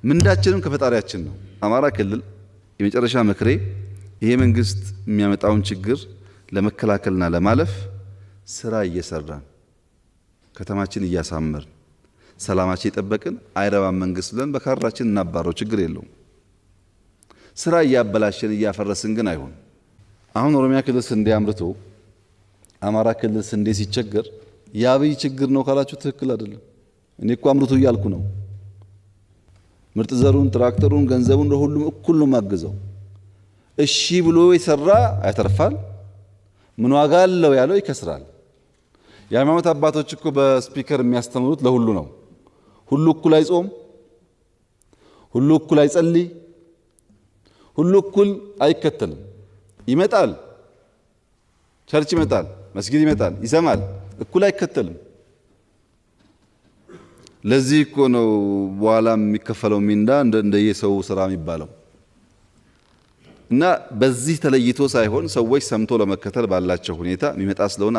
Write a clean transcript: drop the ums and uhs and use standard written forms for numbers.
ምንዳችንም ከፈጣሪያችን ነው። አማራ ክልል የመጨረሻ ምክሬ ይሄ መንግስት የሚያመጣውን ችግር ለመከላከልና ለማለፍ ስራ እየሰራን ከተማችን እያሳመርን ሰላማችን የጠበቅን አይረባም መንግስት ብለን በካራችን እናባረው፣ ችግር የለውም። ስራ እያበላሸን እያፈረስን ግን አይሆን። አሁን ኦሮሚያ ክልል ስንዴ አምርቶ አማራ ክልል ስንዴ ሲቸገር የአብይ ችግር ነው ካላችሁ ትክክል አይደለም። እኔ እኮ አምርቱ እያልኩ ነው። ምርጥ ዘሩን፣ ትራክተሩን፣ ገንዘቡን ለሁሉም እኩል ነው ማገዘው። እሺ ብሎ የሰራ ያተርፋል፣ ምን ዋጋ አለው ያለው ይከስራል። የሃይማኖት አባቶች እኮ በስፒከር የሚያስተምሩት ለሁሉ ነው። ሁሉ እኩል አይጾም፣ ሁሉ እኩል አይጸልይ፣ ሁሉ እኩል አይከተልም። ይመጣል፣ ቸርች ይመጣል፣ መስጊድ ይመጣል፣ ይሰማል፣ እኩል አይከተልም። ለዚህ እኮ ነው በኋላ የሚከፈለው ሚንዳ እንደየሰው ስራ የሚባለው። እና በዚህ ተለይቶ ሳይሆን ሰዎች ሰምቶ ለመከተል ባላቸው ሁኔታ የሚመጣ ስለሆነ